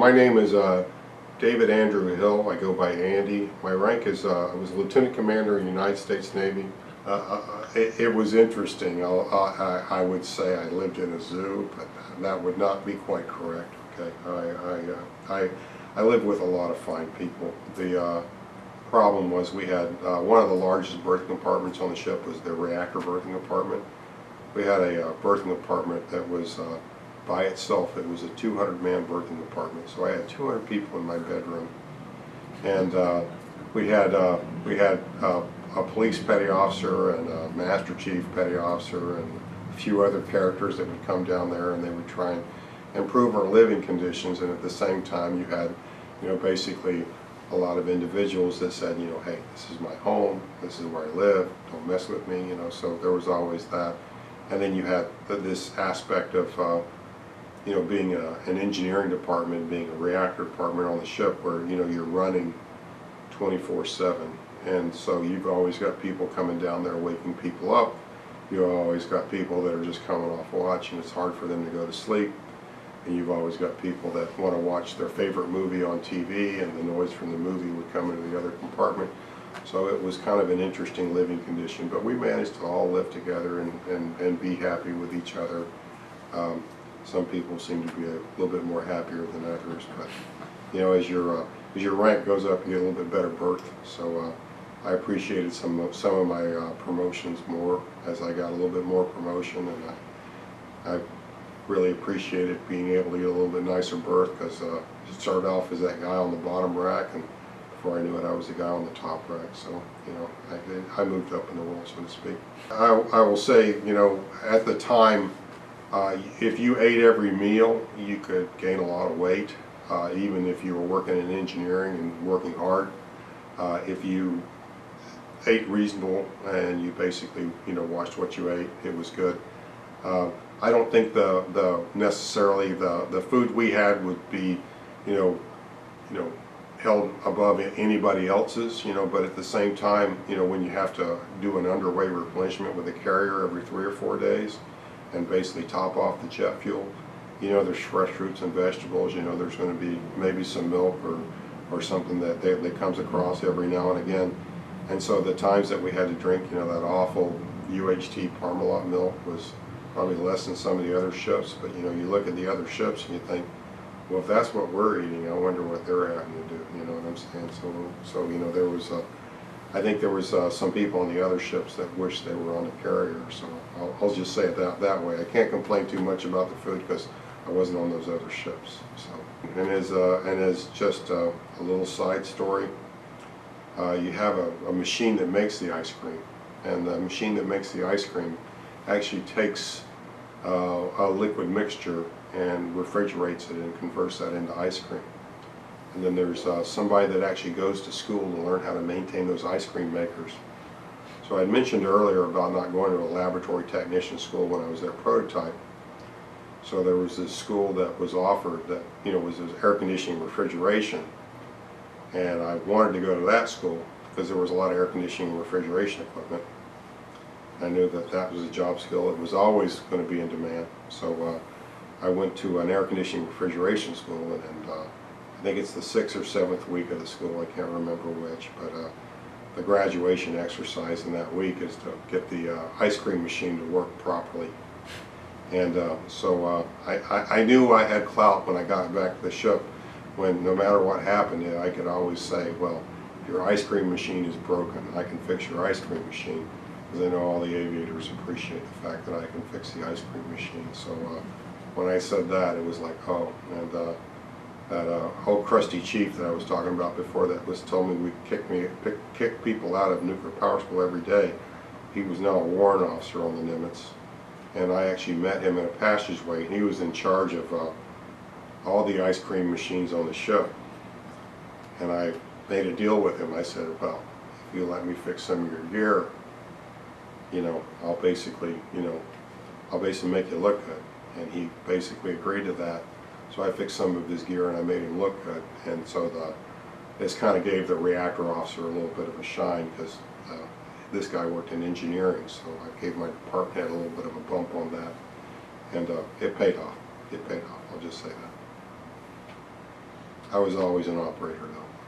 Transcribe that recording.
My name is David Andrew Hill. I go by Andy. My rank is I was a Lieutenant Commander in the United States Navy. It was interesting. I would say I lived in a zoo, but that would not be quite correct. Okay, I lived with a lot of fine people. The problem was we had one of the largest berthing compartments on the ship was the reactor berthing compartment. We had a berthing compartment that was by itself. It was a 200-man berthing compartment, so I had 200 people in my bedroom, and we had a police petty officer and a master chief petty officer and a few other characters that would come down there, and they would try and improve our living conditions. And at the same time, you had, basically a lot of individuals that said, hey, this is my home, this is where I live, don't mess with me, so there was always that. And then you had this aspect of being an engineering department, being a reactor department on the ship, where you're running 24/7, and so you've always got people coming down there waking people up. You've always got people that are just coming off watch, and it's hard for them to go to sleep. And you've always got people that want to watch their favorite movie on TV, and the noise from the movie would come into the other compartment. So it was kind of an interesting living condition, but we managed to all live together and be happy with each other. Some people seem to be a little bit more happier than others, but as your rank goes up, you get a little bit better berth. So I appreciated some of my promotions more as I got a little bit more promotion, and I really appreciated being able to get a little bit nicer berth, because it started off as that guy on the bottom rack, and before I knew it, I was the guy on the top rack. So I moved up in the world, so to speak. I will say, at the time, if you ate every meal, you could gain a lot of weight, even if you were working in engineering and working hard. If you ate reasonable and you basically watched what you ate, it was good. I don't think necessarily the food we had would be held above anybody else's, but at the same time, when you have to do an underway replenishment with a carrier every 3 or 4 days and basically top off the jet fuel, there's fresh fruits and vegetables, there's going to be maybe some milk or something that comes across every now and again. And so the times that we had to drink, that awful UHT Parmalat milk was probably less than some of the other ships. But you look at the other ships and you think, well, if that's what we're eating, I wonder what they're having to do. You know what I'm saying? So there was I think there was some people on the other ships that wished they were on the carrier. So I'll just say it that way. I can't complain too much about the food because I wasn't on those other ships. So and as just a little side story, you have a machine that makes the ice cream, and the machine that makes the ice cream actually takes a liquid mixture and refrigerates it and converts that into ice cream. And then there's somebody that actually goes to school to learn how to maintain those ice cream makers. So I mentioned earlier about not going to a laboratory technician school when I was at Prototype. So there was this school that was offered that was air conditioning refrigeration, and I wanted to go to that school because there was a lot of air conditioning and refrigeration equipment. I knew that was a job skill. It was always going to be in demand. So I went to an air conditioning refrigeration school, and I think it's the 6th or 7th week of the school. I can't remember which, but the graduation exercise in that week is to get the ice cream machine to work properly. And so I knew I had clout when I got back to the ship, when no matter what happened, I could always say, well, your ice cream machine is broken, I can fix your ice cream machine. Because I know all the aviators appreciate the fact that I can fix the ice cream machine. So when I said that, it was like, oh. And that old crusty chief that I was talking about before that was told me we'd kick people out of nuclear power school every day. He was now a warrant officer on the Nimitz. And I actually met him in a passageway. He was in charge of all the ice cream machines on the ship. And I made a deal with him. I said, well, if you let me fix some of your gear, I'll basically make you look good. And he basically agreed to that. So I fixed some of his gear and I made him look good. And so this kind of gave the reactor officer a little bit of a shine, because this guy worked in engineering, so I gave my department head a little bit of a bump on that. And it paid off. It paid off, I'll just say that. I was always an operator though.